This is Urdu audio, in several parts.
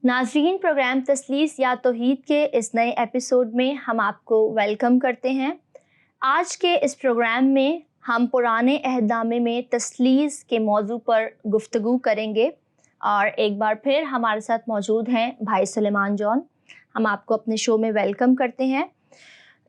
ناظرین، پروگرام تثلیث یا توحید کے اس نئے ایپیسوڈ میں ہم آپ کو ویلکم کرتے ہیں۔ آج کے اس پروگرام میں ہم پرانے عہد نامے میں تثلیث کے موضوع پر گفتگو کریں گے، اور ایک بار پھر ہمارے ساتھ موجود ہیں بھائی سلیمان جون۔ ہم آپ کو اپنے شو میں ویلکم کرتے ہیں۔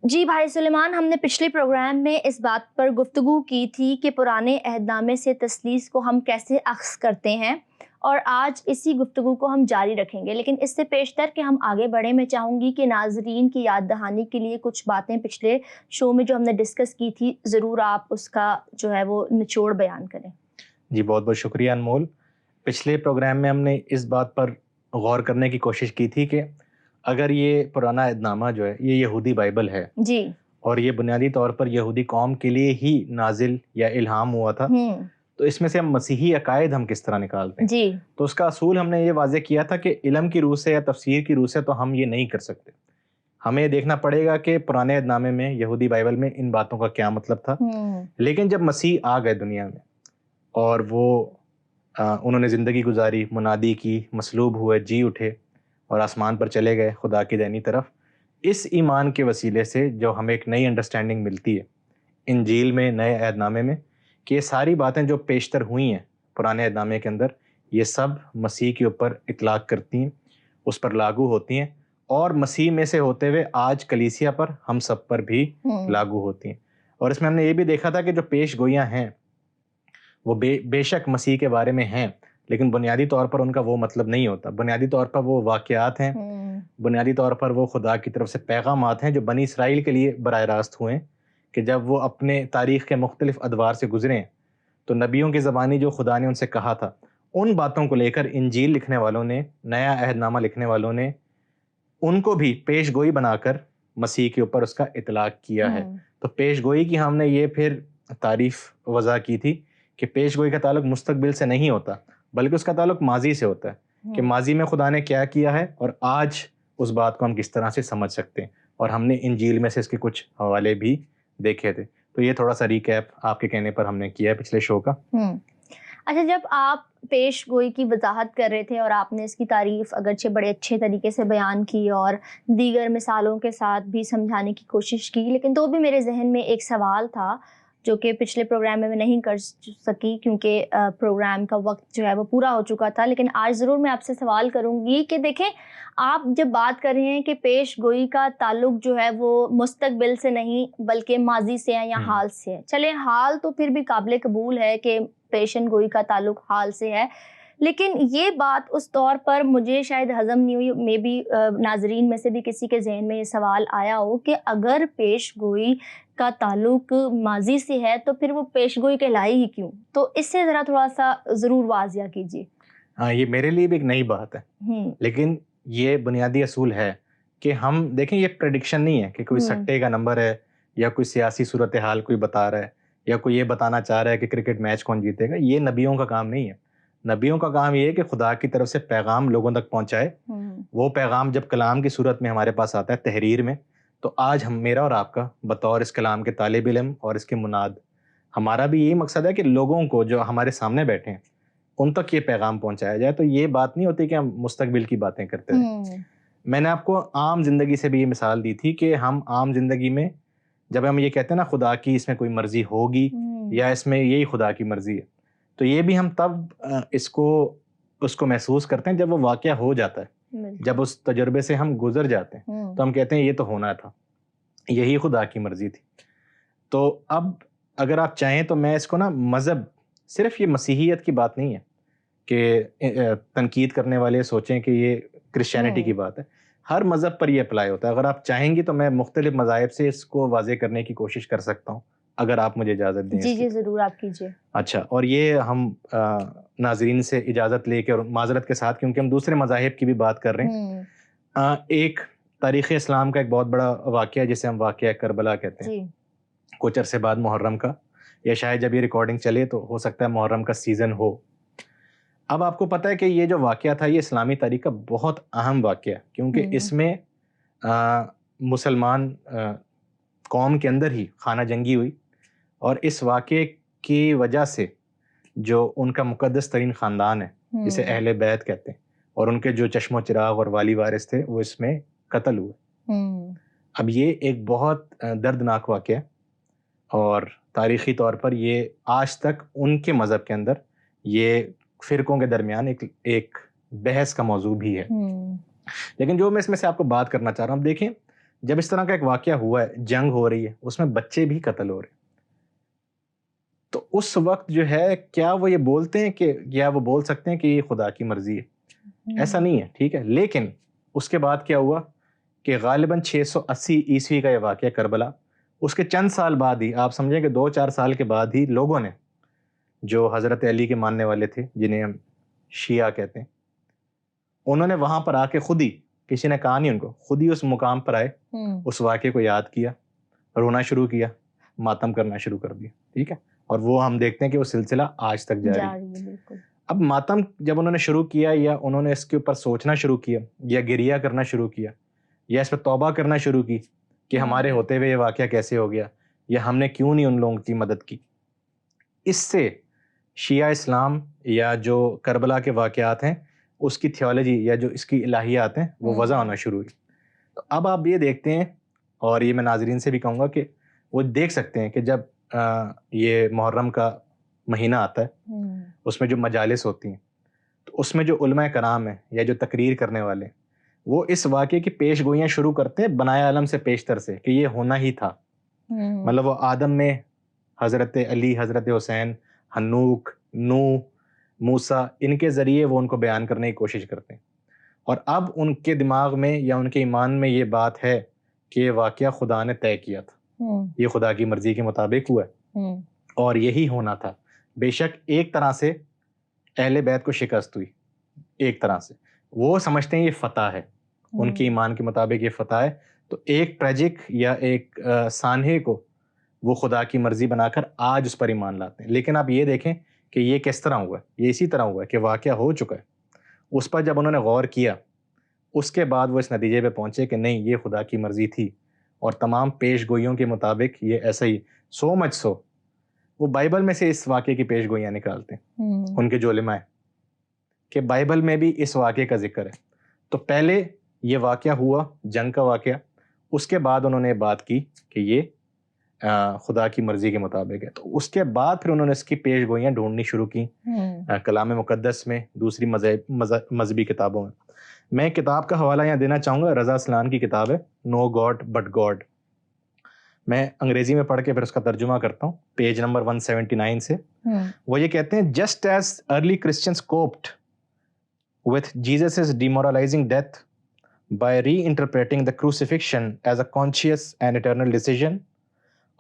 جی بھائی سلیمان، ہم نے پچھلے پروگرام میں اس بات پر گفتگو کی تھی کہ پرانے عہد نامے سے تثلیث کو ہم کیسے اخذ کرتے ہیں، اور آج اسی گفتگو کو ہم جاری رکھیں گے۔ لیکن اس سے پیشتر کہ ہم آگے بڑھیں، میں چاہوں گی کہ ناظرین کی یاد دہانی کے لیے کچھ باتیں پچھلے شو میں جو ہم نے ڈسکس کی تھی، ضرور آپ اس کا جو ہے وہ نچوڑ بیان کریں۔ جی بہت بہت شکریہ انمول۔ پچھلے پروگرام میں ہم نے اس بات پر غور کرنے کی کوشش کی تھی کہ اگر یہ پرانا عہد نامہ جو ہے یہ یہودی بائبل ہے جی، اور یہ بنیادی طور پر یہودی قوم کے لیے ہی نازل یا الہام ہوا تھا، تو اس میں سے ہم مسیحی عقائد ہم کس طرح نکالتے ہیں؟ جی، تو اس کا اصول ہم نے یہ واضح کیا تھا کہ علم کی روح سے یا تفسیر کی روح سے تو ہم یہ نہیں کر سکتے۔ ہمیں دیکھنا پڑے گا کہ پرانے عہد نامے میں یہودی بائبل میں ان باتوں کا کیا مطلب تھا۔ لیکن جب مسیح آ گئے دنیا میں اور وہ انہوں نے زندگی گزاری، منادی کی، مصلوب ہوئے، جی اٹھے اور آسمان پر چلے گئے خدا کی دینی طرف، اس ایمان کے وسیلے سے جو ہمیں ایک نئی انڈرسٹینڈنگ ملتی ہے انجیل میں، نئے عہد نامے میں، کہ یہ ساری باتیں جو پیشتر ہوئی ہیں پرانے عہد نامے کے اندر، یہ سب مسیح کے اوپر اطلاق کرتی ہیں، اس پر لاگو ہوتی ہیں، اور مسیح میں سے ہوتے ہوئے آج کلیسیا پر ہم سب پر بھی لاگو ہوتی ہیں۔ اور اس میں ہم نے یہ بھی دیکھا تھا کہ جو پیش گوئیاں ہیں وہ بے شک مسیح کے بارے میں ہیں، لیکن بنیادی طور پر ان کا وہ مطلب نہیں ہوتا۔ بنیادی طور پر وہ واقعات ہیں، بنیادی طور پر وہ خدا کی طرف سے پیغامات ہیں جو بنی اسرائیل کے لیے براہ راست ہوئے ہیں، کہ جب وہ اپنے تاریخ کے مختلف ادوار سے گزرے ہیں تو نبیوں کی زبانی جو خدا نے ان سے کہا تھا، ان باتوں کو لے کر انجیل لکھنے والوں نے، نیا عہد نامہ لکھنے والوں نے ان کو بھی پیش گوئی بنا کر مسیح کے اوپر اس کا اطلاق کیا ہے۔ تو پیش گوئی کی ہم نے یہ پھر تعریف وضع کی تھی کہ پیش گوئی کا تعلق مستقبل سے نہیں ہوتا، بلکہ اس کا تعلق ماضی سے ہوتا ہے، کہ ماضی میں خدا نے کیا کیا ہے اور آج اس بات کو ہم کس طرح سے سمجھ سکتے ہیں۔ اور ہم نے انجیل میں سے اس کے کچھ حوالے بھی دیکھے تھے۔ تو یہ تھوڑا سا ریکیپ آپ کے کہنے پر ہم نے کیا ہے پچھلے شو کا۔ اچھا، جب آپ پیش گوئی کی وضاحت کر رہے تھے اور آپ نے اس کی تعریف اگرچہ بڑے اچھے طریقے سے بیان کی اور دیگر مثالوں کے ساتھ بھی سمجھانے کی کوشش کی، لیکن تو بھی میرے ذہن میں ایک سوال تھا جو کہ پچھلے پروگرام میں نہیں کر سکی کیونکہ پروگرام کا وقت جو ہے وہ پورا ہو چکا تھا، لیکن آج ضرور میں آپ سے سوال کروں گی کہ دیکھیں، آپ جب بات کر رہے ہیں کہ پیش گوئی کا تعلق جو ہے وہ مستقبل سے نہیں بلکہ ماضی سے ہے یا حال سے ہے، چلے حال تو پھر بھی قابل قبول ہے کہ پیشن گوئی کا تعلق حال سے ہے، لیکن یہ بات اس طور پر مجھے شاید ہضم نہیں ہوئی، میں بھی ناظرین میں سے بھی کسی کے ذہن میں یہ سوال آیا ہو کہ اگر پیش گوئی کا تعلق ماضی سے ہے تو پھر وہ پیش گوئی کہلائی ہی کیوں؟ تو اس سے ذرا تھوڑا سا ضرور واضح کیجیے۔ ہاں، یہ میرے لیے بھی ایک نئی بات ہے، لیکن یہ بنیادی اصول ہے کہ ہم دیکھیں، یہ پریڈکشن نہیں ہے کہ کوئی سٹے کا نمبر ہے یا کوئی سیاسی صورتحال کوئی بتا رہا ہے یا کوئی یہ بتانا چاہ رہا ہے کہ کرکٹ میچ کون جیتے گا۔ یہ نبیوں کا کام نہیں ہے۔ نبیوں کا کام یہ ہے کہ خدا کی طرف سے پیغام لوگوں تک پہنچائے۔ وہ پیغام جب کلام کی صورت میں ہمارے پاس آتا ہے تحریر میں، تو آج ہم، میرا اور آپ کا بطور اس کلام کے طالب علم اور اس کے مناد، ہمارا بھی یہی مقصد ہے کہ لوگوں کو جو ہمارے سامنے بیٹھے ہیں ان تک یہ پیغام پہنچایا جائے۔ تو یہ بات نہیں ہوتی کہ ہم مستقبل کی باتیں کرتے ہیں۔ میں نے آپ کو عام زندگی سے بھی یہ مثال دی تھی کہ ہم عام زندگی میں جب ہم یہ کہتے ہیں نا خدا کی اس میں کوئی مرضی ہوگی یا اس میں یہی خدا کی مرضی ہے، تو یہ بھی ہم تب اس کو محسوس کرتے ہیں جب وہ واقعہ ہو جاتا ہے، جب اس تجربے سے ہم گزر جاتے ہیں تو ہم کہتے ہیں یہ تو ہونا تھا، یہی خدا کی مرضی تھی۔ تو اب اگر آپ چاہیں تو میں اس کو نا مذہب، صرف یہ مسیحیت کی بات نہیں ہے کہ تنقید کرنے والے سوچیں کہ یہ کرسچینٹی کی بات ہے، ہر مذہب پر یہ اپلائی ہوتا ہے۔ اگر آپ چاہیں گی تو میں مختلف مذاہب سے اس کو واضح کرنے کی کوشش کر سکتا ہوں، اگر آپ مجھے اجازت دیں۔ جی ضرور، آپ کیجیے۔ اچھا، اور یہ ہم ناظرین سے اجازت لے کے اور معذرت کے ساتھ، کیونکہ ہم دوسرے مذاہب کی بھی بات کر رہے ہیں، ایک تاریخ اسلام کا ایک بہت بڑا واقعہ جسے ہم واقعہ کربلا کہتے ہیں، کچھ عرصے بعد محرم کا، یا شاید جب یہ ریکارڈنگ چلے تو ہو سکتا ہے محرم کا سیزن ہو۔ اب آپ کو پتہ ہے کہ یہ جو واقعہ تھا یہ اسلامی تاریخ کا بہت اہم واقعہ ہے، کیونکہ اس میں مسلمان قوم کے اندر ہی خانہ جنگی ہوئی، اور اس واقعے کی وجہ سے جو ان کا مقدس ترین خاندان ہے جسے اہل بیت کہتے ہیں، اور ان کے جو چشم و چراغ اور والی وارث تھے وہ اس میں قتل ہوئے. اب یہ ایک بہت دردناک واقعہ ہے، اور تاریخی طور پر یہ آج تک ان کے مذہب کے اندر یہ فرقوں کے درمیان ایک بحث کا موضوع بھی ہے. لیکن جو میں اس میں سے آپ کو بات کرنا چاہ رہا ہوں، دیکھیں جب اس طرح کا ایک واقعہ ہوا ہے، جنگ ہو رہی ہے، اس میں بچے بھی قتل ہو رہے ہیں، تو اس وقت جو ہے کیا وہ یہ بولتے ہیں کہ یا وہ بول سکتے ہیں کہ یہ خدا کی مرضی ہے؟ ایسا نہیں ہے، ٹھیک ہے. لیکن اس کے بعد کیا ہوا کہ غالباً 680 عیسوی کا یہ واقعہ کربلا، اس کے چند سال بعد ہی، آپ سمجھیں کہ 2-4 سال کے بعد ہی لوگوں نے جو حضرت علی کے ماننے والے تھے، جنہیں ہم شیعہ کہتے ہیں، انہوں نے وہاں پر آ کے خود ہی، کسی نے کہا نہیں ان کو، خود ہی اس مقام پر آئے، اس واقعے کو یاد کیا، رونا شروع کیا، ماتم کرنا شروع کر دیا. ٹھیک ہے، اور وہ ہم دیکھتے ہیں کہ وہ سلسلہ آج تک جاری ہے. بالکل. اب ماتم جب انہوں نے شروع کیا، یا انہوں نے اس کے اوپر سوچنا شروع کیا، یا گریہ کرنا شروع کیا، یا اس پہ توبہ کرنا شروع کی کہ ہمارے ہوتے ہوئے یہ واقعہ کیسے ہو گیا، یا ہم نے کیوں نہیں ان لوگوں کی مدد کی، اس سے شیعہ اسلام یا جو کربلا کے واقعات ہیں اس کی تھیولوجی یا جو اس کی الہیات ہیں وہ وضع ہونا شروع ہوئی. تو اب آپ یہ دیکھتے ہیں، اور یہ میں ناظرین سے بھی کہوں گا کہ وہ دیکھ سکتے ہیں کہ جب یہ محرم کا مہینہ آتا ہے، اس میں جو مجالس ہوتی ہیں، تو اس میں جو علماء کرام ہیں یا جو تقریر کرنے والے ہیں، وہ اس واقعے کی پیش گوئیاں شروع کرتے ہیں بنائے عالم سے پیشتر سے کہ یہ ہونا ہی تھا. مطلب وہ آدم میں حضرت علی، حضرت حسین، حنوک، نوح، موسیٰ، ان کے ذریعے وہ ان کو بیان کرنے کی کوشش کرتے ہیں. اور اب ان کے دماغ میں یا ان کے ایمان میں یہ بات ہے کہ یہ واقعہ خدا نے طے کیا تھا، یہ خدا کی مرضی کے مطابق ہوا ہے، اور یہی ہونا تھا. بے شک ایک طرح سے اہل بیت کو شکست ہوئی، ایک طرح سے وہ سمجھتے ہیں یہ فتح ہے، ان کے ایمان کے مطابق یہ فتح ہے. تو ایک ٹریجک یا ایک سانحے کو وہ خدا کی مرضی بنا کر آج اس پر ایمان لاتے ہیں. لیکن آپ یہ دیکھیں کہ یہ کس طرح ہوا ہے، یہ اسی طرح ہوا ہے کہ واقعہ ہو چکا ہے، اس پر جب انہوں نے غور کیا، اس کے بعد وہ اس نتیجے پہ پہنچے کہ نہیں، یہ خدا کی مرضی تھی، اور تمام پیش گوئیوں کے مطابق یہ ایسا ہی. سو مچ سو وہ بائبل میں سے اس واقعے کی پیش گوئیاں نکالتے ہیں ان کے جو علماء ہیں، کہ بائبل میں بھی اس واقعے کا ذکر ہے. تو پہلے یہ واقعہ ہوا، جنگ کا واقعہ، اس کے بعد انہوں نے بات کی کہ یہ خدا کی مرضی کے مطابق ہے. تو اس کے بعد پھر انہوں نے اس کی پیش گوئیاں ڈھونڈنی شروع کی کلام مقدس میں، دوسری مذہبی کتابوں میں. میں کتاب کا حوالہ یہاں دینا چاہوں گا، رضا اسلان کی کتاب ہے نو گاڈ بٹ گاڈ. میں انگریزی میں پڑھ کے پھر اس کا ترجمہ کرتا ہوں، پیج نمبر 179 سے. وہ یہ کہتے ہیں، just as early Christians coped with Jesus' demoralizing death by reinterpreting the crucifixion as a conscious and eternal decision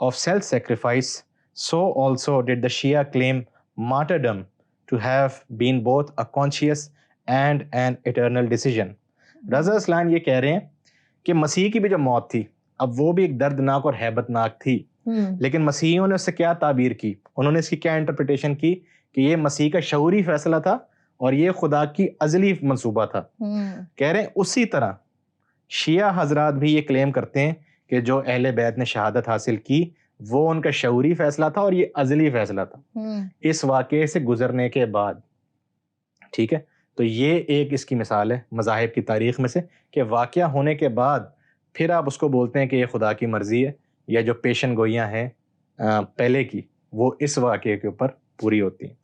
of self-sacrifice, so also did the Shia claim martyrdom to have been both a conscious and an eternal decision. رضا اسلان یہ کہہ رہے ہیں کہ مسیح کی بھی جو موت تھی، اب وہ بھی ایک دردناک اور ہیبت ناک تھی، لیکن مسیحیوں نے اس سے کیا تعبیر کی، انہوں نے اس کی کیا انٹرپریٹیشن کی کہ یہ مسیح کا شعوری فیصلہ تھا اور یہ خدا کی ازلی منصوبہ تھا. کہہ رہے ہیں اسی طرح شیعہ حضرات بھی یہ کلیم کرتے ہیں کہ جو اہل بیت نے شہادت حاصل کی وہ ان کا شعوری فیصلہ تھا اور یہ ازلی فیصلہ تھا اس واقعے سے گزرنے کے بعد. ٹھیک ہے، تو یہ ایک اس کی مثال ہے مذاہب کی تاریخ میں سے کہ واقعہ ہونے کے بعد پھر آپ اس کو بولتے ہیں کہ یہ خدا کی مرضی ہے، یا جو پیشن گوئیاں ہیں پہلے کی وہ اس واقعے کے اوپر پوری ہوتی ہیں.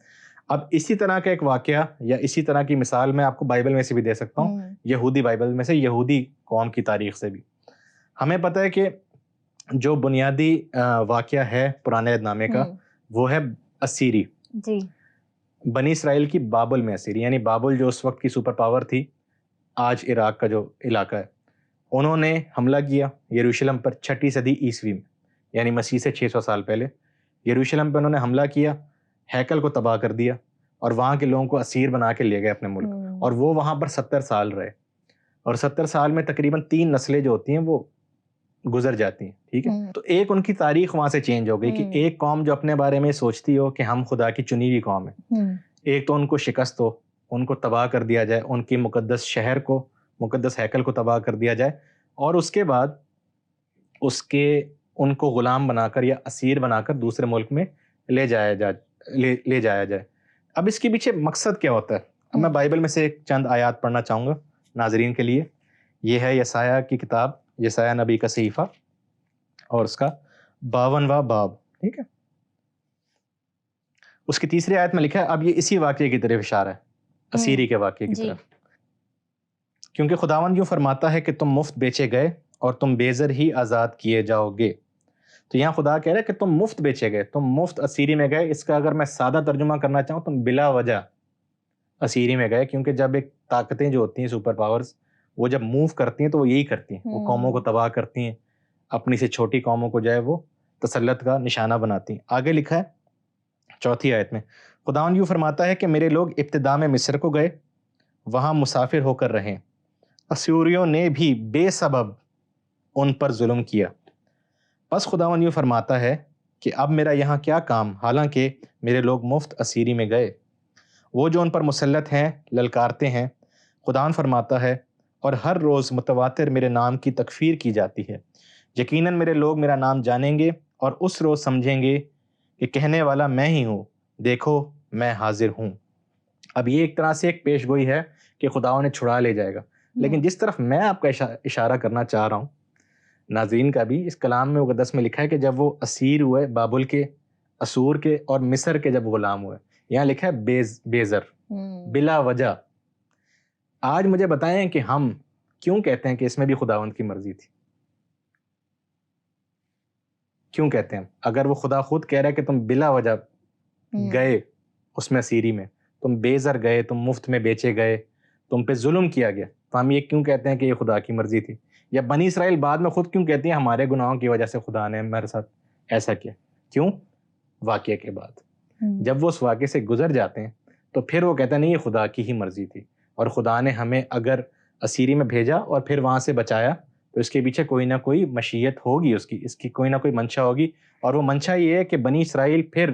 اب اسی طرح کا ایک واقعہ یا اسی طرح کی مثال میں آپ کو بائبل میں سے بھی دے سکتا ہوں، یہودی بائبل میں سے، یہودی قوم کی تاریخ سے بھی. ہمیں پتہ ہے کہ جو بنیادی واقعہ ہے پرانے عہد نامے کا وہ ہے اسیری. جی، بنی اسرائیل کی بابل میں اسیری، یعنی بابل جو اس وقت کی سپر پاور تھی، آج عراق کا جو علاقہ ہے، انہوں نے حملہ کیا یروشلم پر 6 صدی عیسوی میں، یعنی مسیح سے 600 سال پہلے. یروشلم پہ انہوں نے حملہ کیا، ہیکل کو تباہ کر دیا، اور وہاں کے لوگوں کو اسیر بنا کے لے گئے اپنے ملک. اور وہ وہاں پر 70 سال رہے، اور 70 سال میں تقریباً 3 نسلیں جو ہوتی ہیں وہ گزر جاتی ہیں. ٹھیک ہے، تو ایک ان کی تاریخ وہاں سے چینج ہو گئی کہ ایک قوم جو اپنے بارے میں سوچتی ہو کہ ہم خدا کی چنی ہوئی قوم ہے، ایک تو ان کو شکست ہو، ان کو تباہ کر دیا جائے، ان کی مقدس شہر کو، مقدس ہیکل کو تباہ کر دیا جائے، اور اس کے بعد ان کو غلام بنا کر یا اسیر بنا کر دوسرے ملک میں لے جایا جائے. اب اس کے پیچھے مقصد کیا ہوتا ہے؟ اب میں بائبل میں سے ایک چند آیات پڑھنا چاہوں گا ناظرین کے لیے. یہ ہے یسایہ کی کتاب، یسایہ نبی کا صحیفہ اور اس کا 52واں باب. ٹھیک ہے، اس کی تیسری آیت میں لکھا ہے، اب یہ اسی واقعے کی طرف اشارہ ہے، اسیری کے واقعے کی طرف. کیونکہ خداوند یوں فرماتا ہے کہ تم مفت بیچے گئے اور تم بے زر ہی آزاد کیے جاؤ گے. تو یہاں خدا کہہ رہا ہے کہ تم مفت بیچے گئے، تم مفت اسیری میں گئے. اس کا اگر میں سادہ ترجمہ کرنا چاہوں، تم بلا وجہ اسیری میں گئے. کیونکہ جب ایک طاقتیں جو ہوتی ہیں سپر پاورز، وہ جب موو کرتی ہیں تو وہ یہی کرتی ہیں، وہ قوموں کو تباہ کرتی ہیں، اپنی سے چھوٹی قوموں کو جو ہے وہ تسلط کا نشانہ بناتی ہیں. آگے لکھا ہے 4 آیت میں، خداوند یوں فرماتا ہے کہ میرے لوگ ابتدا میں مصر کو گئے، وہاں مسافر ہو کر رہے. اسوریوں نے بھی بے سبب ان پر ظلم کیا. پس خداوند یوں فرماتا ہے کہ اب میرا یہاں کیا کام، حالانکہ میرے لوگ مفت اسیری میں گئے. وہ جو ان پر مسلط ہیں للکارتے ہیں. خداوند فرماتا ہے، اور ہر روز متواتر میرے نام کی تکفیر کی جاتی ہے. یقیناً میرے لوگ میرا نام جانیں گے اور اس روز سمجھیں گے کہ کہنے والا میں ہی ہوں، دیکھو میں حاضر ہوں. اب یہ ایک طرح سے ایک پیش گوئی ہے کہ خدا انہیں چھڑا لے جائے گا. لیکن جس طرف میں آپ کا اشارہ کرنا چاہ رہا ہوں، ناظرین کا بھی، اس کلام میں مقدس میں لکھا ہے کہ جب وہ اسیر ہوئے، بابل کے، اسور کے اور مصر کے جب غلام ہوئے، یہاں لکھا ہے بے زر، بلا وجہ. آج مجھے بتائیں کہ ہم کیوں کہتے ہیں کہ اس میں بھی خداوند کی مرضی تھی؟ کیوں کہتے ہیں؟ اگر وہ خدا خود کہہ رہا ہے کہ تم بلا وجہ گئے اس میں اسیری میں، تم بے زر گئے، تم مفت میں بیچے گئے، تم پہ ظلم کیا گیا، تو ہم یہ کیوں کہتے ہیں کہ یہ خدا کی مرضی تھی؟ یا بنی اسرائیل بعد میں خود کیوں کہتی ہیں ہمارے گناہوں کی وجہ سے خدا نے ہمارے ساتھ ایسا کیا؟ کیوں؟ واقعے کے بعد جب وہ اس واقعے سے گزر جاتے ہیں تو پھر وہ کہتے ہیں نہیں، یہ خدا کی ہی مرضی تھی، اور خدا نے ہمیں اگر اسیری میں بھیجا اور پھر وہاں سے بچایا تو اس کے پیچھے کوئی نہ کوئی مشیت ہوگی، اس کی کوئی نہ کوئی منشا ہوگی. اور وہ منشا یہ ہے کہ بنی اسرائیل پھر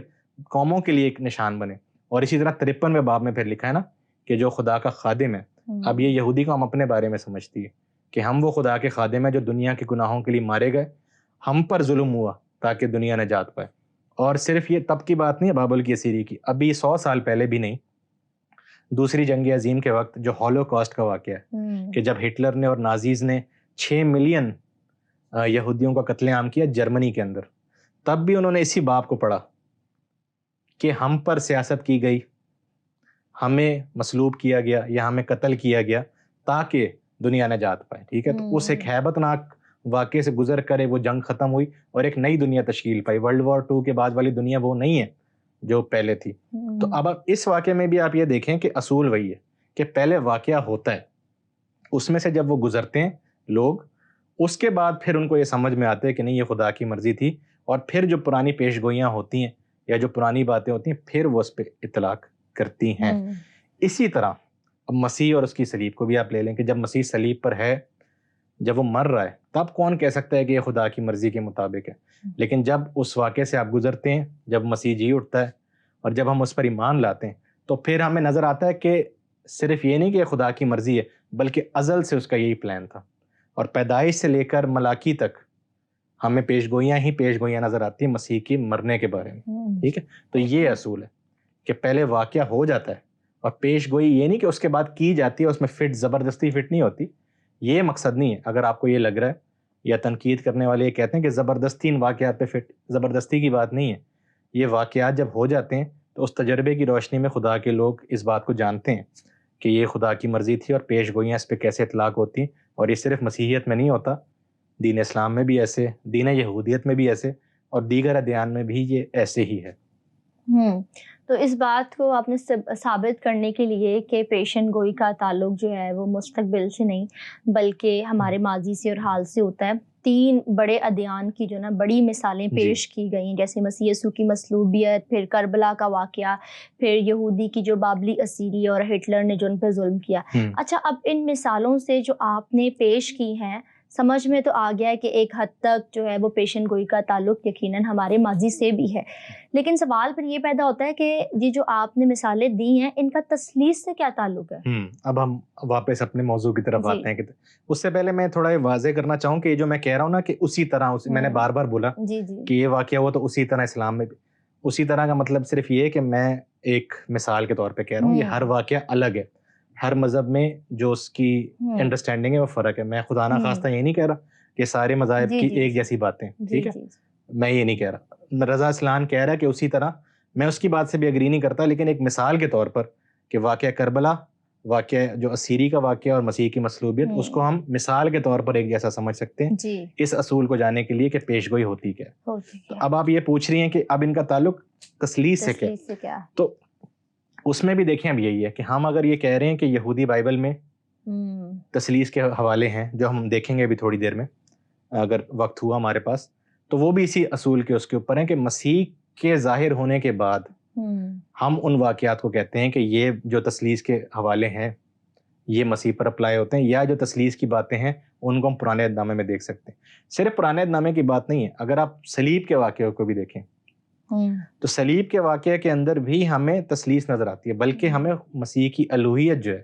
قوموں کے لیے ایک نشان بنے. اور اسی طرح 53ویں باب میں پھر لکھا ہے نا کہ جو خدا کا خادم ہے. اب یہ یہودی کو ہم اپنے بارے میں سمجھتی ہے کہ ہم وہ خدا کے خادم ہیں جو دنیا کے گناہوں کے لیے مارے گئے، ہم پر ظلم ہوا تاکہ دنیا نجات پائے. اور صرف یہ تب کی بات نہیں ہے بابل کی اسیری کی، ابھی 100 سال پہلے بھی نہیں، دوسری جنگ عظیم کے وقت جو ہولو کاسٹ کا واقعہ ہے کہ جب ہٹلر نے اور نازیز نے 6 ملین یہودیوں کا قتل عام کیا جرمنی کے اندر، تب بھی انہوں نے اسی باب کو پڑھا کہ ہم پر سیاست کی گئی، ہمیں مصلوب کیا گیا یا ہمیں قتل کیا گیا تاکہ دنیا نجات پائے. ٹھیک ہے، تو اس ایک ہیبت ناک واقعے سے گزر کرے وہ جنگ ختم ہوئی اور ایک نئی دنیا تشکیل پائی. ورلڈ وار 2 کے بعد والی دنیا وہ نہیں ہے جو پہلے تھی. تو اب اس واقعے میں بھی آپ یہ دیکھیں کہ اصول وہی ہے کہ پہلے واقعہ ہوتا ہے، اس میں سے جب وہ گزرتے ہیں لوگ، اس کے بعد پھر ان کو یہ سمجھ میں آتا ہے کہ نہیں یہ خدا کی مرضی تھی، اور پھر جو پرانی پیش گوئیاں ہوتی ہیں یا جو پرانی باتیں ہوتی ہیں پھر وہ اس پہ اطلاق کرتی ہیں. اسی طرح اب مسیح اور اس کی صلیب کو بھی آپ لے لیں کہ جب مسیح صلیب پر ہے، جب وہ مر رہا ہے، تب کون کہہ سکتا ہے کہ یہ خدا کی مرضی کے مطابق ہے؟ لیکن جب اس واقعے سے آپ گزرتے ہیں، جب مسیح جی اٹھتا ہے اور جب ہم اس پر ایمان لاتے ہیں، تو پھر ہمیں نظر آتا ہے کہ صرف یہ نہیں کہ یہ خدا کی مرضی ہے، بلکہ ازل سے اس کا یہی پلان تھا. اور پیدائش سے لے کر ملاکی تک ہمیں پیش گوئیاں نظر آتی ہیں مسیح کی مرنے کے بارے میں. ٹھیک ہے، تو یہ اصول ہے کہ پہلے واقعہ ہو جاتا ہے، اور پیش گوئی یہ نہیں کہ اس کے بعد کی جاتی ہے، اس میں زبردستی فٹ نہیں ہوتی. یہ مقصد نہیں ہے. اگر آپ کو یہ لگ رہا ہے یا تنقید کرنے والے یہ کہتے ہیں کہ زبردستی ان واقعات پہ فٹ، زبردستی کی بات نہیں ہے. یہ واقعات جب ہو جاتے ہیں تو اس تجربے کی روشنی میں خدا کے لوگ اس بات کو جانتے ہیں کہ یہ خدا کی مرضی تھی، اور پیش گوئیاں اس پہ کیسے اطلاق ہوتی ہیں. اور یہ صرف مسیحیت میں نہیں ہوتا، دین اسلام میں بھی ایسے، دین یہودیت میں بھی ایسے، اور دیگر ادیان میں بھی یہ ایسے ہی ہے. تو اس بات کو آپ نے ثابت کرنے کے لیے کہ پیشن گوئی کا تعلق جو ہے وہ مستقبل سے نہیں بلکہ ہمارے ماضی سے اور حال سے ہوتا ہے، 3 بڑے ادیان کی جو نا بڑی مثالیں پیش کی گئیں، جیسے مسیح یسوع کی مصلوبیت، پھر کربلا کا واقعہ، پھر یہودی کی جو بابلی اسیری اور ہٹلر نے جو ان پہ ظلم کیا. اچھا، اب ان مثالوں سے جو آپ نے پیش کی ہیں، سمجھ میں تو آ گیا ہے کہ ایک حد تک جو ہے وہ پیشن گوئی کا تعلق یقیناً ہمارے ماضی سے بھی ہے. لیکن سوال پھر یہ پیدا ہوتا ہے کہ یہ جو آپ نے مثالیں دی ہیں، ان کا تثلیث سے کیا تعلق ہے؟ اب ہم واپس اپنے موضوع کی طرف آتے ہیں. اس سے پہلے میں تھوڑا یہ واضح کرنا چاہوں کہ یہ جو میں کہہ رہا ہوں نا کہ اسی طرح میں نے بار بار بولا کہ یہ واقعہ ہوا تو اسی طرح اسلام میں بھی اسی طرح کا مطلب صرف یہ کہ میں ایک مثال کے طور پہ کہہ رہا ہوں, یہ ہر واقعہ الگ ہے, ہر مذہب میں جو اس کی انڈرسٹینڈنگ ہے وہ فرق ہے. میں خدا نہ خواستہ یہ نہیں کہہ رہا کہ سارے مذاہب کی ایک جیسی باتیں, ٹھیک ہے, میں یہ نہیں کہہ رہا. رضا اسلان کہہ رہا ہے کہ اسی طرح میں اس کی بات سے بھی اگری نہیں کرتا, لیکن ایک مثال کے طور پر کہ واقعہ کربلا, واقعہ جو اسیری کا واقعہ اور مسیح کی مصلوبیت, اس کو ہم مثال کے طور پر ایک جیسا سمجھ سکتے ہیں اس اصول کو جاننے کے لیے کہ پیش گوئی ہوتی کیا. تو اب آپ یہ پوچھ رہی ہیں کہ اب ان کا تعلق تثلیث سے کیا, تو اس میں بھی دیکھیں اب یہی ہے کہ ہم اگر یہ کہہ رہے ہیں کہ یہودی بائبل میں تثلیث کے حوالے ہیں جو ہم دیکھیں گے ابھی تھوڑی دیر میں اگر وقت ہوا ہمارے پاس, تو وہ بھی اسی اصول کے اس کے اوپر ہیں کہ مسیح کے ظاہر ہونے کے بعد ہم ان واقعات کو کہتے ہیں کہ یہ جو تثلیث کے حوالے ہیں یہ مسیح پر اپلائی ہوتے ہیں, یا جو تثلیث کی باتیں ہیں ان کو ہم پرانے عہد نامے میں دیکھ سکتے ہیں. صرف پرانے عہد نامے کی بات نہیں ہے, اگر آپ صلیب کے واقعے کو بھی دیکھیں تو صلیب کے واقعے کے اندر بھی ہمیں تثلیث نظر آتی ہے, بلکہ ہمیں مسیح کی الوہیت جو ہے,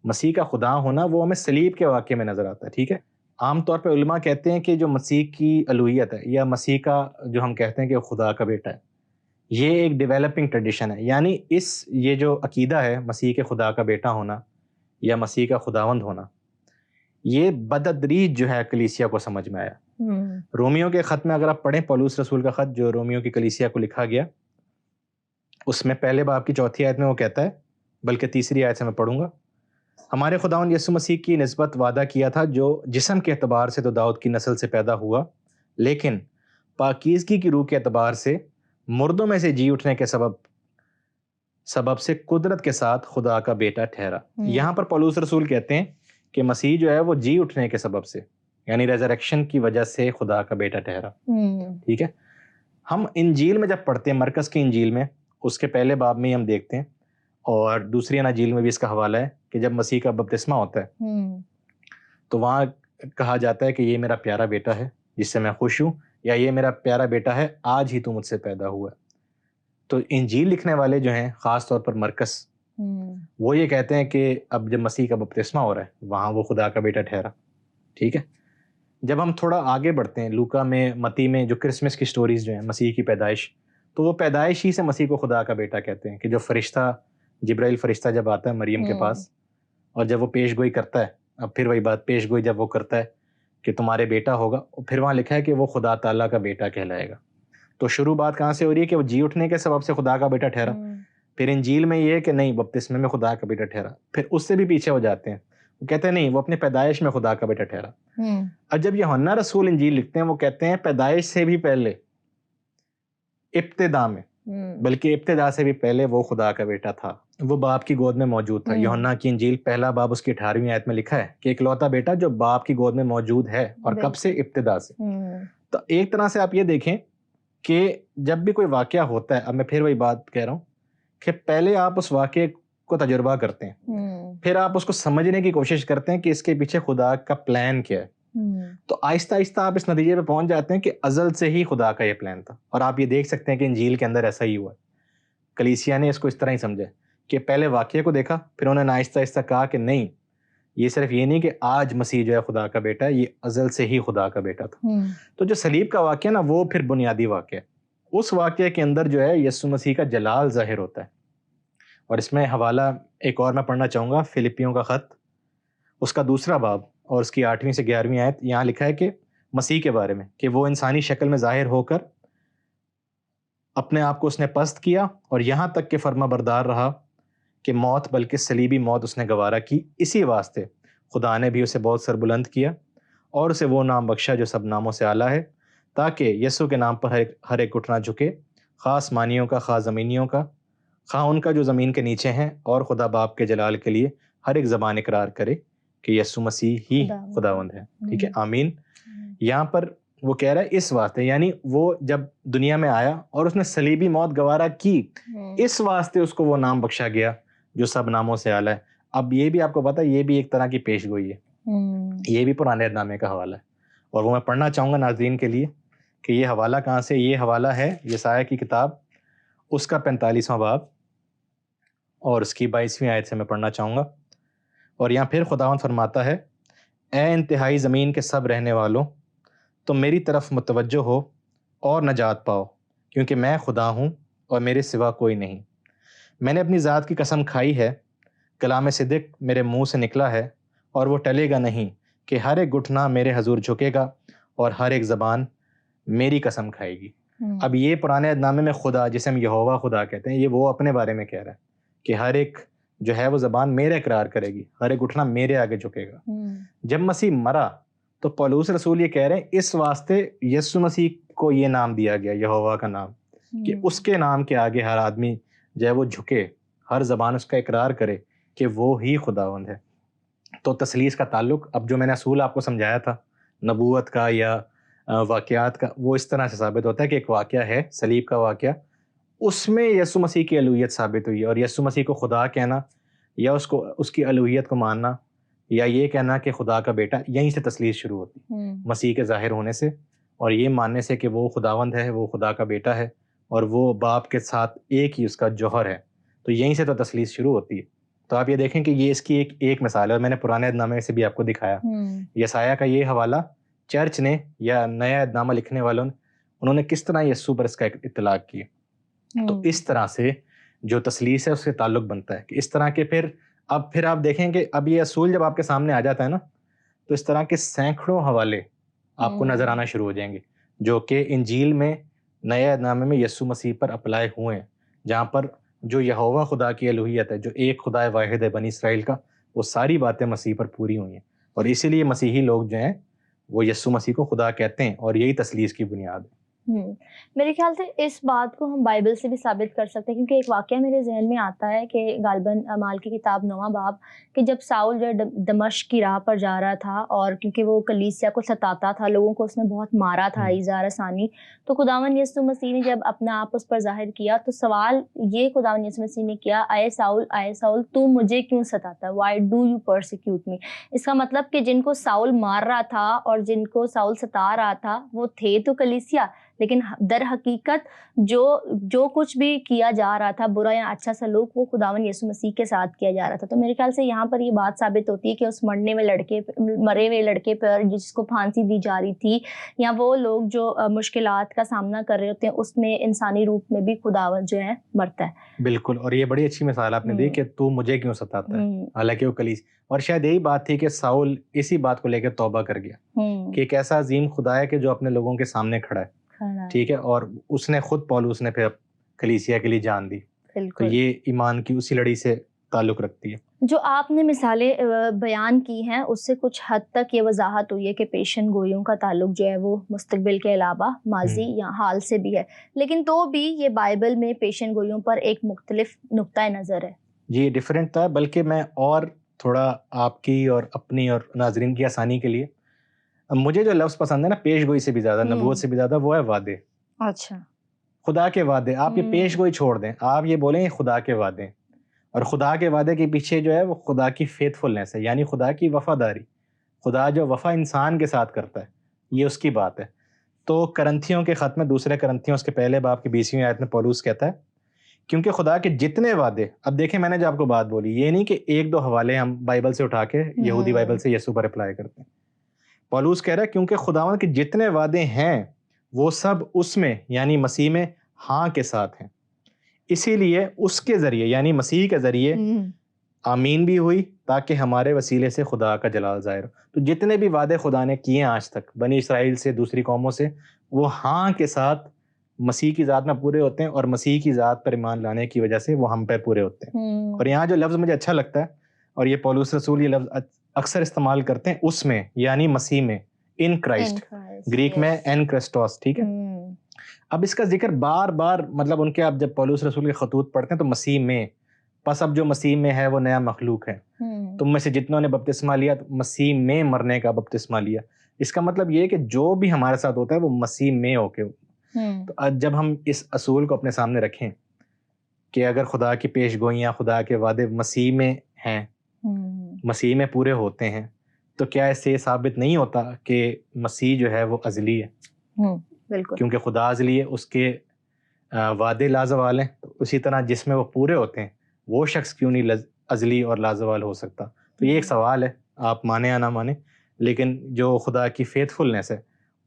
مسیح کا خدا ہونا, وہ ہمیں صلیب کے واقعے میں نظر آتا ہے. ٹھیک ہے, عام طور پہ علماء کہتے ہیں کہ جو مسیح کی الوہیت ہے یا مسیح کا جو ہم کہتے ہیں کہ خدا کا بیٹا ہے, یہ ایک ڈیولپنگ ٹریڈیشن ہے. یعنی یہ جو عقیدہ ہے مسیح کے خدا کا بیٹا ہونا یا مسیح کا خداوند ہونا, یہ بدتدریج جو ہے کلیسیا کو سمجھ میں آیا. رومیوں کے خط میں اگر آپ پڑھیں, پولس رسول کا خط جو رومیوں کی کلیسیا کو لکھا گیا, اس میں پہلے باب کی 4 آیت میں وہ کہتا ہے, بلکہ 3 آیت سے میں پڑھوں گا, ہمارے خداوند یسوع مسیح کی نسبت وعدہ کیا تھا جو جسم کے اعتبار سے تو داؤد کی نسل سے پیدا ہوا, لیکن پاکیزگی کی روح کے اعتبار سے مردوں میں سے جی اٹھنے کے سبب سے قدرت کے ساتھ خدا کا بیٹا ٹھہرا. یہاں پر پولس رسول کہتے ہیں کہ مسیح جو ہے وہ جی اٹھنے کے سبب سے, یعنی ریزریکشن کی وجہ سے خدا کا بیٹا ٹھہرا. ٹھیک ہے, ہم انجیل میں جب پڑھتے ہیں, مرکز کی انجیل میں اس کے پہلے باب میں ہم دیکھتے ہیں, اور دوسری اناجیل میں بھی اس کا حوالہ ہے کہ جب مسیح کا بپتسمہ ہوتا ہے تو وہاں کہا جاتا ہے کہ یہ میرا پیارا بیٹا ہے جس سے میں خوش ہوں, یا یہ میرا پیارا بیٹا ہے آج ہی تو مجھ سے پیدا ہوا ہے. تو انجیل لکھنے والے جو ہیں, خاص طور پر مرکز, وہ یہ کہتے ہیں کہ اب جب مسیح کا بپتسمہ ہو رہا ہے وہاں وہ خدا کا بیٹا ٹھہرا. ٹھیک ہے, جب ہم تھوڑا آگے بڑھتے ہیں, لوکا میں, متی میں جو کرسمس کی سٹوریز جو ہیں مسیح کی پیدائش, تو وہ پیدائش ہی سے مسیح کو خدا کا بیٹا کہتے ہیں. کہ جو فرشتہ جبرائیل فرشتہ جب آتا ہے مریم کے پاس, اور جب وہ پیش گوئی کرتا ہے, اب پھر وہی بات, پیش گوئی جب وہ کرتا ہے کہ تمہارے بیٹا ہوگا, پھر وہاں لکھا ہے کہ وہ خدا تعالیٰ کا بیٹا کہلائے گا. تو شروع بات کہاں سے ہو رہی ہے کہ وہ جی اٹھنے کے سبب سے خدا کا بیٹا ٹھہرا. پھر انجیل میں یہ ہے کہ نہیں, بپتسمے میں خدا کا بیٹا ٹھہرا. پھر اس سے بھی پیچھے ہو جاتے ہیں, وہ کہتے ہیں نہیں, وہ اپنے پیدائش میں خدا کا بیٹا ٹھہرا. اور جب یوحنا رسول انجیل لکھتے ہیں وہ کہتے ہیں پیدائش سے بھی پہلے, ابتدا میں, بلکہ ابتدا سے بھی پہلے وہ خدا کا بیٹا تھا, وہ باپ کی گود میں موجود تھا. یوحنا کی انجیل پہلا باب اس کی 18ویں آیت میں لکھا ہے کہ اکلوتا بیٹا جو باپ کی گود میں موجود ہے, اور کب سے, ابتدا سے. تو ایک طرح سے آپ یہ دیکھیں کہ جب بھی کوئی واقعہ ہوتا ہے, اب میں پھر وہی بات کہہ رہا ہوں کہ پہلے آپ اس واقعے کو تجربہ کرتے ہیں, پھر آپ اس کو سمجھنے کی کوشش کرتے ہیں کہ اس کے پیچھے خدا کا پلان کیا ہے. تو آہستہ آہستہ آپ اس نتیجے پہ پہنچ جاتے ہیں کہ ازل سے ہی خدا کا یہ پلان تھا. اور آپ یہ دیکھ سکتے ہیں کہ انجیل کے اندر ایسا ہی ہوا ہے. کلیسیا نے اس کو اس طرح ہی سمجھا کہ پہلے واقعے کو دیکھا, پھر انہوں نے آہستہ آہستہ کہا کہ نہیں, یہ صرف یہ نہیں کہ آج مسیح جو ہے خدا کا بیٹا ہے, یہ ازل سے ہی خدا کا بیٹا تھا. تو جو صلیب کا واقعہ نا, وہ پھر بنیادی واقعہ ہے. اس واقعے کے اندر جو ہے یسوع مسیح کا جلال ظاہر ہوتا ہے. اور اس میں حوالہ ایک اور میں پڑھنا چاہوں گا, فلپیوں کا خط, اس کا 2 باب اور اس کی 8ویں سے 11ویں آیت. یہاں لکھا ہے کہ مسیح کے بارے میں کہ وہ انسانی شکل میں ظاہر ہو کر اپنے آپ کو اس نے پست کیا, اور یہاں تک کہ فرما بردار رہا کہ موت, بلکہ صلیبی موت اس نے گوارا کی. اسی واسطے خدا نے بھی اسے بہت سربلند کیا اور اسے وہ نام بخشا جو سب ناموں سے اعلیٰ ہے, تاکہ یسوع کے نام پر ہر ایک گھٹنا جھکے, خواہ آسمانیوں کا, خواہ زمینیوں کا, خواہ ان کا جو زمین کے نیچے ہیں, اور خدا باپ کے جلال کے لیے ہر ایک زبان اقرار کرے کہ یسوع مسیح ہی خداوند ہے. ٹھیک ہے, آمین. یہاں پر وہ کہہ رہا ہے اس واسطے, یعنی وہ جب دنیا میں آیا اور اس نے صلیبی موت گوارا کی, اس واسطے اس کو وہ نام بخشا گیا جو سب ناموں سے اعلیٰ ہے. اب یہ بھی آپ کو پتا ہے, یہ بھی ایک طرح کی پیش گوئی ہے, یہ بھی پرانے عہد نامے کا حوالہ ہے, اور وہ میں پڑھنا چاہوں گا ناظرین کے لیے کہ یہ حوالہ کہاں سے. یہ حوالہ ہے یسایہ کی کتاب, اس کا 45واں باب اور اس کی 22ویں آیت سے میں پڑھنا چاہوں گا. اور یہاں پھر خداوند فرماتا ہے, اے انتہائی زمین کے سب رہنے والوں, تم میری طرف متوجہ ہو اور نجات پاؤ, کیونکہ میں خدا ہوں اور میرے سوا کوئی نہیں. میں نے اپنی ذات کی قسم کھائی ہے، کلام صدق میرے منہ سے نکلا ہے، اور وہ ٹلے گا نہیں کہ ہر ایک گھٹنا میرے حضور جھکے گا اور ہر ایک زبان میری قسم کھائے گی۔ اب یہ پرانے عہد نامے میں خدا، جسے ہم یہوہ خدا کہتے ہیں، یہ وہ اپنے بارے میں کہہ رہا ہے کہ ہر ایک جو ہے وہ زبان میرا اقرار کرے گی، ہر ایک گھٹنا میرے آگے جھکے گا۔ جب مسیح مرا تو پولس رسول یہ کہہ رہے ہیں اس واسطے یسوع مسیح کو یہ نام دیا گیا، یہوہ کا نام، کہ اس کے نام کے آگے ہر آدمی جو ہے وہ جھکے، ہر زبان اس کا اقرار کرے کہ وہ ہی خداوند ہے۔ تو تثلیث کا تعلق، اب جو میں نے اصول آپ کو سمجھایا تھا نبوت کا یا واقعات کا، وہ اس طرح سے ثابت ہوتا ہے کہ ایک واقعہ ہے صلیب کا واقعہ، اس میں یسوع مسیح کی الوہیت ثابت ہوئی ہے، اور یسوع مسیح کو خدا کہنا یا اس کی الوہیت کو ماننا یا یہ کہنا کہ خدا کا بیٹا، یہیں سے تثلیث شروع ہوتی، مسیح کے ظاہر ہونے سے اور یہ ماننے سے کہ وہ خداوند ہے، وہ خدا کا بیٹا ہے اور وہ باپ کے ساتھ ایک ہی اس کا جوہر ہے، تو یہیں سے تو تثلیث شروع ہوتی ہے۔ تو آپ یہ دیکھیں کہ یہ اس کی ایک مثال ہے، اور میں نے پرانے عہد نامے سے بھی آپ کو دکھایا، یسایہ کا یہ حوالہ چرچ نے یا نیا عہد نامہ لکھنے والوں نے، انہوں نے کس طرح یسوع پر اس کا اطلاق کیا۔ تو اس طرح سے جو تثلیث ہے اس سے تعلق بنتا ہے کہ اس طرح کے پھر آپ دیکھیں کہ اب یہ اصول جب آپ کے سامنے آ جاتا ہے نا، تو اس طرح کے سینکڑوں حوالے آپ کو نظر آنا شروع ہو جائیں گے جو کہ انجیل میں، نئے عہد نامے میں یسوع مسیح پر اپلائی ہوئے ہیں، جہاں پر جو یہوہ خدا کی الوہیت ہے، جو ایک خدا واحد ہے بنی اسرائیل کا، وہ ساری باتیں مسیح پر پوری ہوئی ہیں، اور اسی لیے مسیحی لوگ جو ہیں وہ یسوع مسیح کو خدا کہتے ہیں، اور یہی تثلیث کی بنیاد ہے۔ میرے خیال سے اس بات کو ہم بائبل سے بھی ثابت کر سکتے ہیں، کیونکہ ایک واقعہ میرے ذہن میں آتا ہے کہ غالباً اعمال کی کتاب 9واں باب، کہ جب ساؤل جو ہے دمشق کی راہ پر جا رہا تھا، اور کیونکہ وہ کلیسیا کو ستاتا تھا، لوگوں کو اس نے بہت مارا تھا ایذا رسانی، تو خداوند یسوع مسیح نے جب اپنا آپ اس پر ظاہر کیا، تو سوال یہ خداوند یسوع مسیح نے کیا، اے ساؤل تو مجھے کیوں ستاتا، وائی ڈو یو پرسیکیوٹ می؟ اس کا مطلب کہ جن کو ساؤل مار رہا تھا اور جن کو ساؤل ستا رہا تھا وہ تھے تو کلیسیا، لیکن در حقیقت جو کچھ بھی کیا جا رہا تھا، برا یا اچھا سلوک، وہ خداوند یسوع مسیح کے ساتھ کیا جا رہا تھا۔ تو میرے خیال سے یہاں پر یہ بات ثابت ہوتی ہے کہ اس مرے ہوئے لڑکے پر جس کو پھانسی دی جا رہی تھی، یا وہ لوگ جو مشکلات کا سامنا کر رہے ہوتے ہیں، اس میں انسانی روپ میں بھی خداوند جو ہے مرتا ہے۔ بالکل، اور یہ بڑی اچھی مثال آپ نے دی کہ تو مجھے کیوں ستاتا ہے، حالانکہ وہ کلیس، اور شاید یہی بات تھی کہ ساؤل اسی بات کو لے کے توبہ کر گیا کہ ایک ایسا عظیم خدا ہے کہ جو اپنے لوگوں کے سامنے کھڑا ہے، ٹھیک ہے، اور اس نے خود پولس نے پھر کلیسیا کے لیے جان دی، تو یہ ایمان کی اسی لڑی سے تعلق رکھتی ہے۔ جو آپ نے مثالیں بیان کی ہیں، اس سے کچھ حد تک یہ وضاحت ہوئی ہے کہ پیشن گوئیوں کا تعلق جو ہے وہ مستقبل کے علاوہ ماضی یا حال سے بھی ہے، لیکن تو بھی یہ بائبل میں پیشن گوئیوں پر ایک مختلف نقطہ نظر ہے۔ جی، ڈیفرنٹ تھا، بلکہ میں اور تھوڑا آپ کی اور اپنی اور ناظرین کی آسانی کے لیے، مجھے جو لفظ پسند ہے نا پیش گوئی سے بھی زیادہ، نبوت سے بھی زیادہ، وہ ہے وعدے۔ اچھا، خدا کے وعدے، آپ یہ پیش گوئی چھوڑ دیں، آپ یہ بولیں خدا کے وعدے، اور خدا کے وعدے کے پیچھے جو ہے وہ خدا کی فیتھفلنس ہے، یعنی خدا کی وفاداری، خدا جو وفا انسان کے ساتھ کرتا ہے، یہ اس کی بات ہے۔ تو کرنتھیوں کے خط میں، دوسرے کرنتھیوں اس کے پہلے باب کی 20ویں آیت میں پولس کہتا ہے کیونکہ خدا کے جتنے وعدے، اب دیکھیں میں نے جو آپ کو بات بولی، یہ نہیں کہ ایک دو حوالے ہم بائبل سے اٹھا کے یہودی بائبل سے یسوع پر اپلائی کرتے ہیں، پولس کہہ رہا ہے کیونکہ خداوند کے جتنے وعدے ہیں وہ سب اس میں یعنی مسیح میں ہاں کے ساتھ ہیں، اسی لیے اس کے ذریعے یعنی مسیح کے ذریعے آمین بھی ہوئی تاکہ ہمارے وسیلے سے خدا کا جلال ظاہر ہو۔ تو جتنے بھی وعدے خدا نے کیے ہیں آج تک بنی اسرائیل سے، دوسری قوموں سے، وہ ہاں کے ساتھ مسیح کی ذات میں پورے ہوتے ہیں، اور مسیح کی ذات پر ایمان لانے کی وجہ سے وہ ہم پہ پورے ہوتے ہیں۔ اور یہاں جو لفظ مجھے اچھا لگتا ہے، اور یہ پولس رسول یہ لفظ اکثر استعمال کرتے ہیں، اس میں یعنی مسیح میں، ان کرائسٹ، گریک میں این کرسٹوس، ٹھیک ہے۔ اب اس کا ذکر بار بار، مطلب ان کے آپ جب پولس رسول کے خطوط پڑھتے ہیں تو مسیح میں، پس اب جو مسیح میں ہے وہ نیا مخلوق ہے، تم میں سے جتنوں نے بپتسمہ لیا تو مسیح میں مرنے کا بپتسمہ لیا۔ اس کا مطلب یہ ہے کہ جو بھی ہمارے ساتھ ہوتا ہے وہ مسیح میں ہو کے، تو جب ہم اس اصول کو اپنے سامنے رکھیں کہ اگر خدا کی پیش گوئیاں، خدا کے وعدے مسیح میں ہیں، مسیح میں پورے ہوتے ہیں، تو کیا اس سے یہ ثابت نہیں ہوتا کہ مسیح جو ہے وہ ازلی ہے؟ بالکل، کیونکہ خدا ازلی ہے، اس کے وعدے لازوال ہیں، تو اسی طرح جس میں وہ پورے ہوتے ہیں وہ شخص کیوں نہیں ازلی اور لازوال ہو سکتا؟ تو یہ ایک سوال ہے، آپ مانیں یا نہ مانیں، لیکن جو خدا کی فیتھفلنس ہے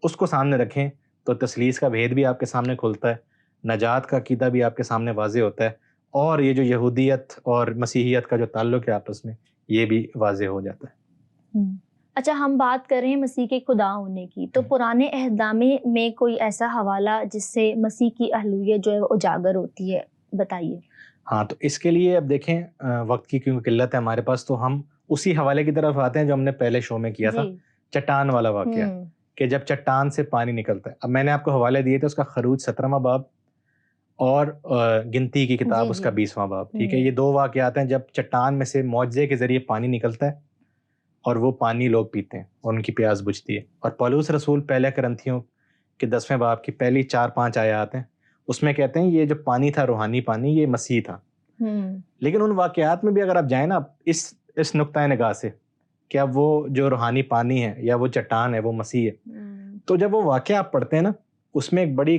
اس کو سامنے رکھیں تو تثلیث کا بھید بھی آپ کے سامنے کھلتا ہے، نجات کا عقیدہ بھی آپ کے سامنے واضح ہوتا ہے، اور یہ جو یہودیت اور مسیحیت کا جو تعلق ہے آپس میں، یہ بھی واضح ہو جاتا ہے۔ اچھا، ہم بات کر رہے ہیں مسیح کے خدا ہونے کی، تو پرانے عہد نامے میں کوئی ایسا حوالہ جس سے مسیح کی الوہیت جو ہے وہ اجاگر ہوتی ہے، بتائیے۔ ہاں، تو اس کے لیے اب دیکھیں وقت کی کیونکہ قلت ہے ہمارے پاس، تو ہم اسی حوالے کی طرف آتے ہیں جو ہم نے پہلے شو میں کیا تھا، چٹان والا واقعہ، کہ جب چٹان سے پانی نکلتا ہے۔ اب میں نے آپ کو حوالے دیے تھے، اس کا خروج 17واں باب اور گنتی کی کتاب اس کا 20واں باب، ٹھیک ہے۔ یہ دو واقعات ہیں جب چٹان میں سے معجزے کے ذریعے پانی نکلتا ہے اور وہ پانی لوگ پیتے ہیں اور ان کی پیاس بجھتی ہے۔ اور پولس رسول پہلے کرنتھیوں کے 10ویں باب کی پہلی 4-5 آیات ہیں، اس میں کہتے ہیں یہ جو پانی تھا، روحانی پانی، یہ مسیح تھا۔ لیکن ان واقعات میں بھی اگر آپ جائیں نا اس نقطۂ نگاہ سے کہ اب وہ جو روحانی پانی ہے یا وہ چٹان ہے وہ مسیح ہے، تو جب وہ واقعہ آپ پڑھتے ہیں نا، اس میں ایک بڑی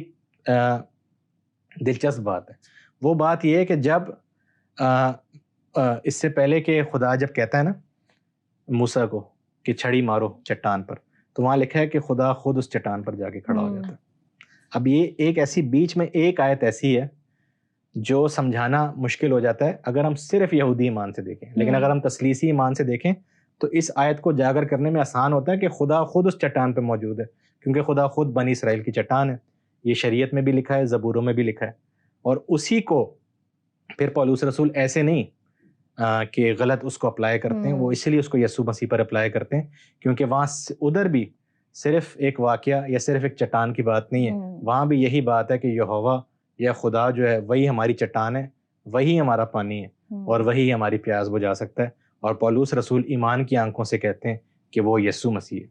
دلچسپ بات ہے۔ وہ بات یہ ہے کہ جب اس سے پہلے کہ خدا جب کہتا ہے نا موسیٰ کو کہ چھڑی مارو چٹان پر، تو وہاں لکھا ہے کہ خدا خود اس چٹان پر جا کے کھڑا ہو جاتا ہے۔ اب یہ ایک ایسی بیچ میں ایک آیت ایسی ہے جو سمجھانا مشکل ہو جاتا ہے اگر ہم صرف یہودی ایمان سے دیکھیں، لیکن اگر ہم تثلیثی ایمان سے دیکھیں تو اس آیت کو اجاگر کرنے میں آسان ہوتا ہے کہ خدا خود اس چٹان پہ موجود ہے، کیونکہ خدا خود بنی اسرائیل کی چٹان ہے۔ یہ شریعت میں بھی لکھا ہے، زبوروں میں بھی لکھا ہے، اور اسی کو پھر پولس رسول ایسے نہیں کہ غلط اس کو اپلائی کرتے ہیں، وہ اسی لیے اس کو یسوع مسیح پر اپلائی کرتے ہیں، کیونکہ وہاں ادھر بھی صرف ایک واقعہ یا صرف ایک چٹان کی بات نہیں ہے، وہاں بھی یہی بات ہے کہ یہوہ یا خدا جو ہے وہی ہماری چٹان ہے، وہی ہمارا پانی ہے، اور وہی ہماری پیاس بجھا سکتا ہے۔ اور پولس رسول ایمان کی آنکھوں سے کہتے ہیں کہ وہ یسوع مسیح ہے،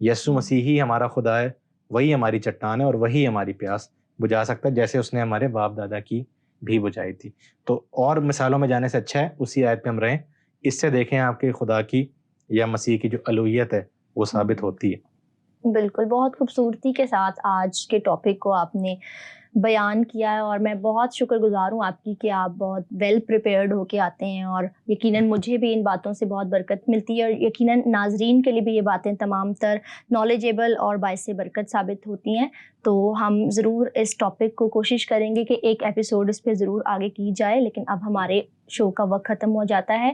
یسوع مسیح ہی ہمارا خدا ہے، وہی ہماری چٹان ہے اور وہی ہماری پیاس بجھا سکتا ہے، جیسے اس نے ہمارے باپ دادا کی بھی بجھائی تھی۔ تو اور مثالوں میں جانے سے اچھا ہے اسی آیت پہ ہم رہیں، اس سے دیکھیں آپ کے خدا کی یا مسیح کی جو الوہیت ہے وہ ثابت ہوتی ہے۔ بالکل، بہت خوبصورتی کے ساتھ آج کے ٹاپک کو آپ نے بیان کیا ہے، اور میں بہت شکر گزار ہوں آپ کی کہ آپ بہت ویل پریپیئرڈ ہو کے آتے ہیں، اور یقیناً مجھے بھی ان باتوں سے بہت برکت ملتی ہے، اور یقیناً ناظرین کے لیے بھی یہ باتیں تمام تر نالجیبل اور باعث برکت ثابت ہوتی ہیں۔ تو ہم ضرور اس ٹاپک کو کوشش کریں گے کہ ایک ایپیسوڈ اس پہ ضرور آگے کی جائے، لیکن اب ہمارے شو کا وقت ختم ہو جاتا ہے۔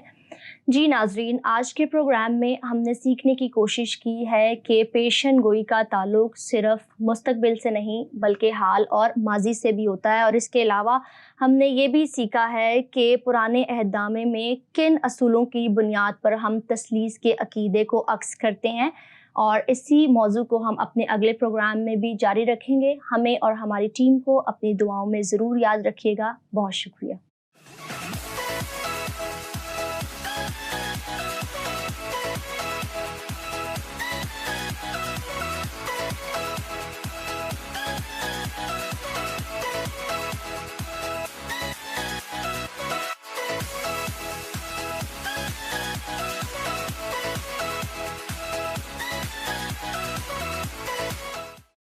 جی ناظرین، آج کے پروگرام میں ہم نے سیکھنے کی کوشش کی ہے کہ پیشن گوئی کا تعلق صرف مستقبل سے نہیں بلکہ حال اور ماضی سے بھی ہوتا ہے، اور اس کے علاوہ ہم نے یہ بھی سیکھا ہے کہ پرانے عہد نامے میں کن اصولوں کی بنیاد پر ہم تثلیث کے عقیدے کو عکس کرتے ہیں، اور اسی موضوع کو ہم اپنے اگلے پروگرام میں بھی جاری رکھیں گے۔ ہمیں اور ہماری ٹیم کو اپنی دعاؤں میں ضرور یاد رکھیے گا۔ بہت شکریہ۔